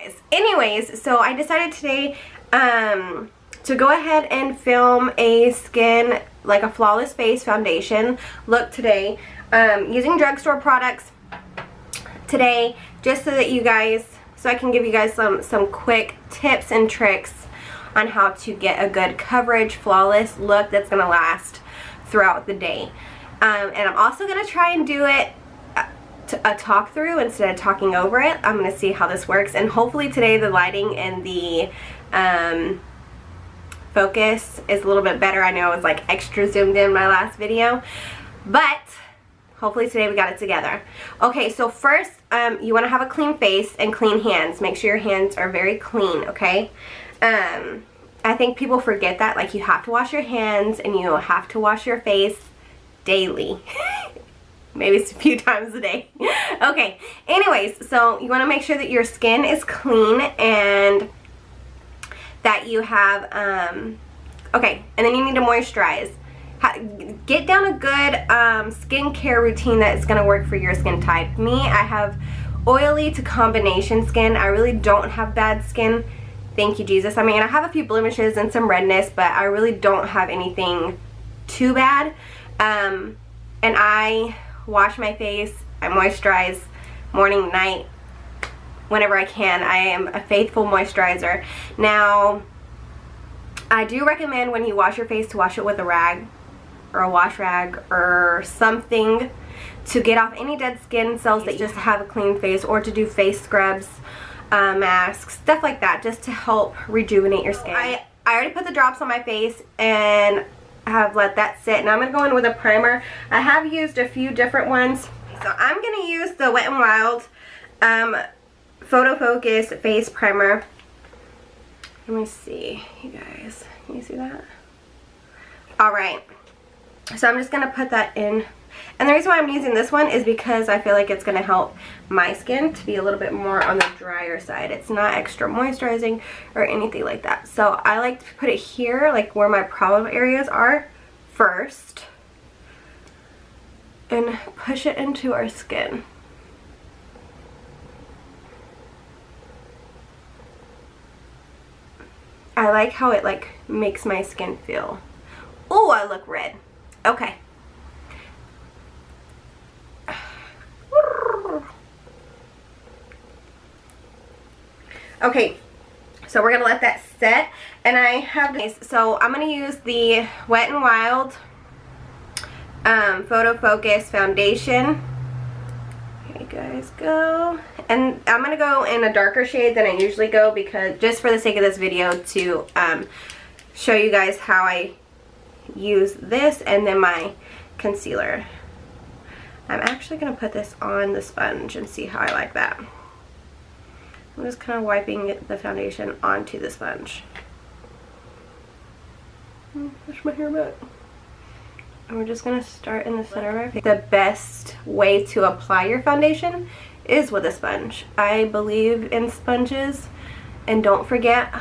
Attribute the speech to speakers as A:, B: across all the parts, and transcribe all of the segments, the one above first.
A: guys. Anyways, so I decided today to go ahead and film a skin, like a flawless face foundation look today, using drugstore products today, just so that you guys, so I can give you guys some quick tips and tricks on how to get a good coverage, flawless look that's gonna last throughout the day. And I'm also gonna try and do it a talk through instead of talking over it. I'm gonna see how this works, and hopefully today the lighting and the focus is a little bit better. I know I was like extra zoomed in my last video, but hopefully today we got it together. Okay, so first you want to have a clean face and clean hands. Make sure your hands are very clean, okay? I think people forget that, like, you have to wash your hands and you have to wash your face daily. Maybe it's a few times a day. Okay, anyways, so you want to make sure that your skin is clean and that you have, okay, and then you need to moisturize. Get down a good skincare routine that is going to work for your skin type. Me, I have oily to combination skin. I really don't have bad skin. Thank you, Jesus. I mean, I have a few blemishes and some redness, but I really don't have anything too bad. And I wash my face, I moisturize morning, night, whenever I can. I am a faithful moisturizer. Now, I do recommend when you wash your face to wash it with a rag or a wash rag or something to get off any dead skin cells that you just have a clean face, or to do face scrubs, masks, stuff like that, just to help rejuvenate your skin. I already put the drops on my face and have let that sit. Now I'm going to go in with a primer. I have used a few different ones. So I'm going to use the Wet n Wild Photo Focus Face Primer. Let me see, you guys. Can you see that? Alright. So I'm just going to put that in. And the reason why I'm using this one is because I feel like it's going to help my skin to be a little bit more on the drier side. It's not extra moisturizing or anything like that. So I like to put it here, like where my problem areas are first, and push it into our skin. I like how it like makes my skin feel. Oh, I look red. Okay. Okay, so we're gonna let that set, and I have this. So I'm gonna use the Wet n Wild Photo Focus Foundation. Here you guys go, and I'm gonna go in a darker shade than I usually go, because just for the sake of this video, to show you guys how I use this and then my concealer. I'm actually gonna put this on the sponge and see how I like that. I'm just kind of wiping the foundation onto the sponge. Push my hair back. And we're just going to start in the center of our face. The best way to apply your foundation is with a sponge. I believe in sponges, and don't forget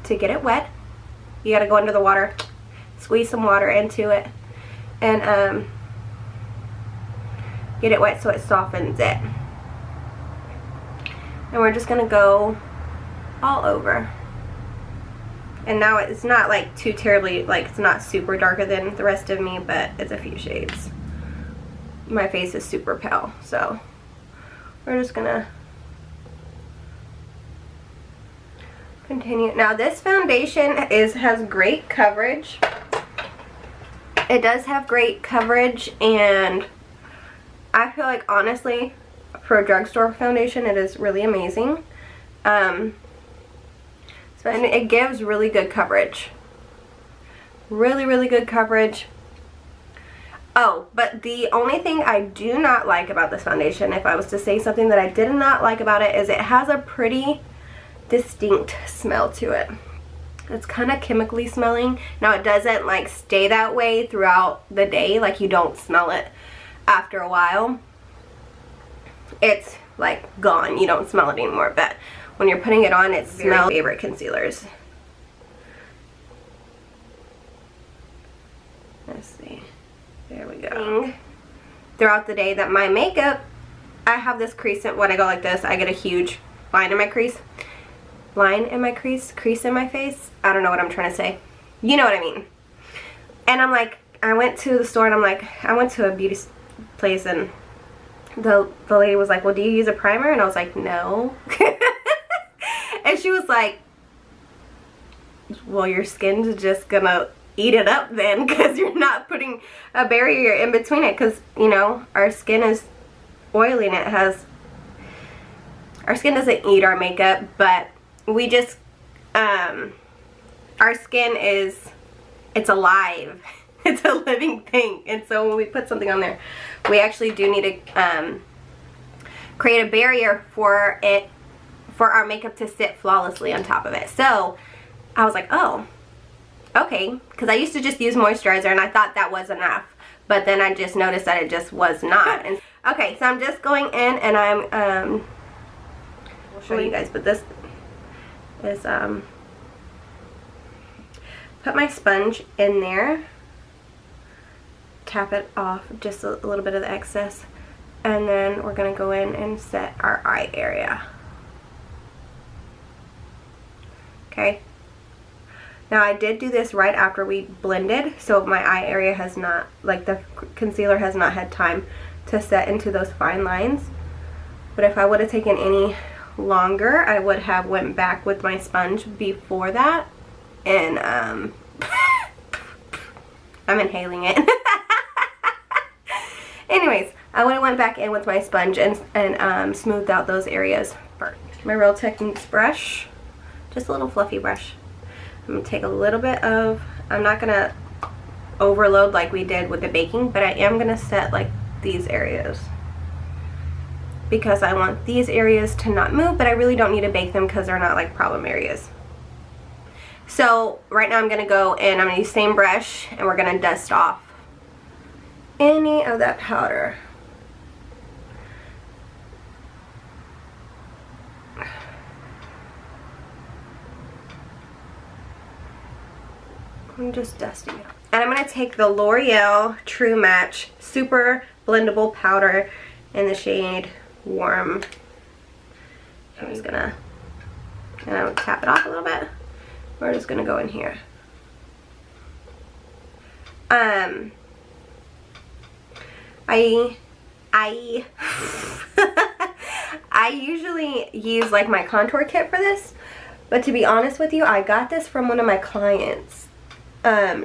A: to get it wet. You got to go under the water, squeeze some water into it, and get it wet so it softens it. And we're just gonna go all over. And now it's not like too terribly, like it's not super darker than the rest of me, but it's a few shades. My face is super pale, so we're just gonna continue. Now this foundation has great coverage. It does have great coverage, and I feel like, honestly, for a drugstore foundation, it is really amazing. And it gives really good coverage. Really, really good coverage. Oh, but the only thing I do not like about this foundation, if I was to say something that I did not like about it, is it has a pretty distinct smell to it. It's kind of chemically smelling. Now, it doesn't like stay that way throughout the day, like you don't smell it after a while. It's like gone, you don't smell it anymore, but when you're putting it on, it smells. My favorite concealers. Let's see, there we go. Throughout the day that my makeup, I have this crease, when I go like this, I get a huge line in my crease. line in my crease in my face. I don't know what I'm trying to say. You know what I mean. And I'm like, I went to the store and I'm like, I went to a beauty place and the lady was like, well, do you use a primer? And I was like, no. And she was like, well, your skin's just gonna eat it up then, because you're not putting a barrier in between it, because, you know, our skin is oily and our skin doesn't eat our makeup, but we just, our skin it's alive. It's a living thing. And so when we put something on there, we actually do need to create a barrier for our makeup to sit flawlessly on top of it. So I was like, oh, okay, because I used to just use moisturizer and I thought that was enough, but then I just noticed that it just was not. And okay, so I'm just going in and I'm I'll show you guys, but this is put my sponge in there, tap it off just a little bit of the excess, and then we're gonna go in and set our eye area. Okay. Now I did do this right after we blended, so my eye area has not, like the concealer has not had time to set into those fine lines. But if I would have taken any longer, I would have went back with my sponge before that. And I'm inhaling it. Anyways, I would have went back in with my sponge and smoothed out those areas first. My Real Techniques brush, just a little fluffy brush. I'm going to take a little bit of, I'm not going to overload like we did with the baking, but I am going to set like these areas, because I want these areas to not move, but I really don't need to bake them because they're not like problem areas. So right now I'm going to go and I'm going to use the same brush and we're going to dust off any of that powder. I'm just dusting it. And I'm going to take the L'Oreal True Match Super Blendable Powder in the shade Warm. I'm just going to tap it off a little bit. We're just going to go in here. I usually use like my contour kit for this, but to be honest with you, I got this from one of my clients.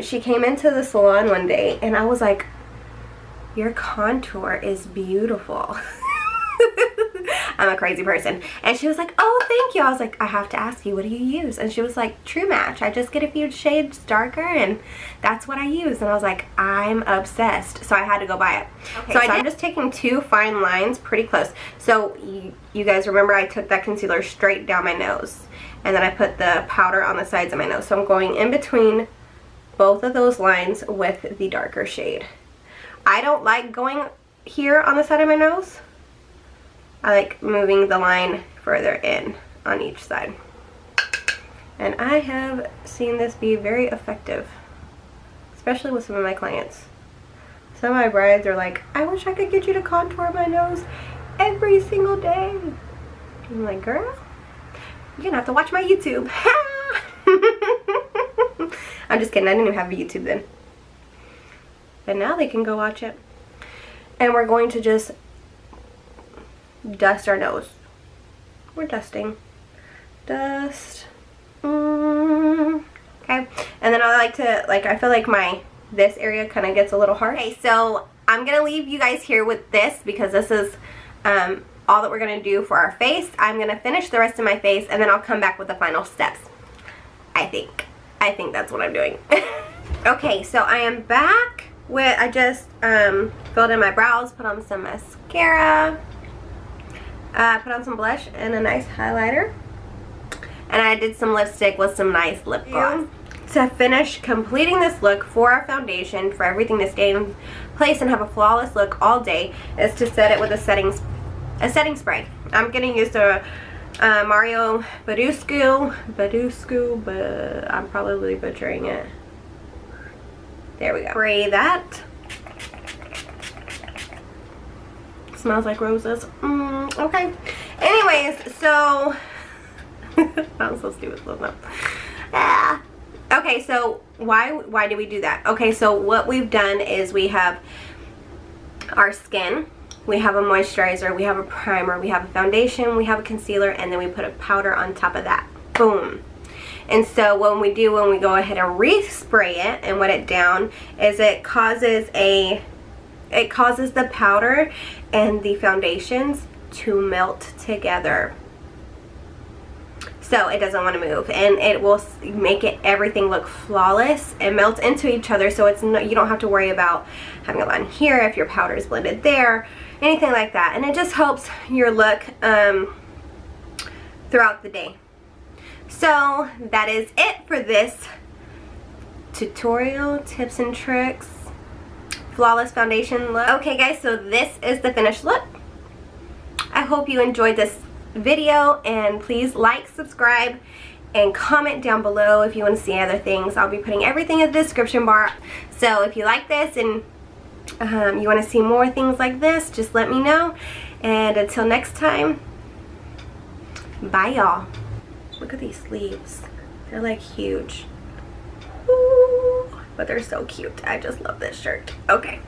A: She came into the salon one day and I was like, your contour is beautiful. I'm a crazy person. And she was like, oh, thank you. I was like, I have to ask you, what do you use? And she was like, True Match. I just get a few shades darker and that's what I use. And I was like, I'm obsessed. So I had to go buy it. Okay, so I'm just taking two fine lines pretty close. So you guys remember I took that concealer straight down my nose. And then I put the powder on the sides of my nose. So I'm going in between both of those lines with the darker shade. I don't like going here on the side of my nose. I like moving the line further in on each side. And I have seen this be very effective, especially with some of my clients. Some of my brides are like, I wish I could get you to contour my nose every single day. I'm like, girl, you're gonna have to watch my YouTube. I'm just kidding, I didn't even have a YouTube then. But now they can go watch it. And we're going to just dust our nose. We're dusting. Dust. Okay. And then I like to, I feel like this area kind of gets a little hard. Okay, so I'm going to leave you guys here with this because this is all that we're going to do for our face. I'm going to finish the rest of my face and then I'll come back with the final steps. I think that's what I'm doing. Okay, so I am back with, I just filled in my brows, put on some mascara, put on some blush and a nice highlighter, and I did some lipstick with some nice lip gloss. To finish completing this look for our foundation, for everything to stay in place and have a flawless look all day, is to set it with a setting spray. I'm going to use the Mario Badescu, but I'm probably butchering it. There we go. Spray that. Smells like roses. Okay. Anyways, so I'm so stupid. No. Ah. Okay, so why do we do that? Okay, so what we've done is we have our skin, we have a moisturizer, we have a primer, we have a foundation, we have a concealer, and then we put a powder on top of that. Boom. And so when we go ahead and respray it and wet it down, is it causes the powder and the foundations to melt together. So it doesn't want to move, and it will make everything look flawless and melt into each other, so it's you don't have to worry about having a line here if your powder is blended there, anything like that. And it just helps your look throughout the day. So that is it for this tutorial, tips and tricks, flawless foundation look. Okay guys, so this is the finished look. I hope you enjoyed this video, and please like, subscribe, and comment down below if you want to see other things. I'll be putting everything in the description bar, so if you like this and you want to see more things like this, just let me know. And until next time, bye y'all. Look at these sleeves, they're like huge. Ooh, but they're so cute. I just love this shirt. Okay.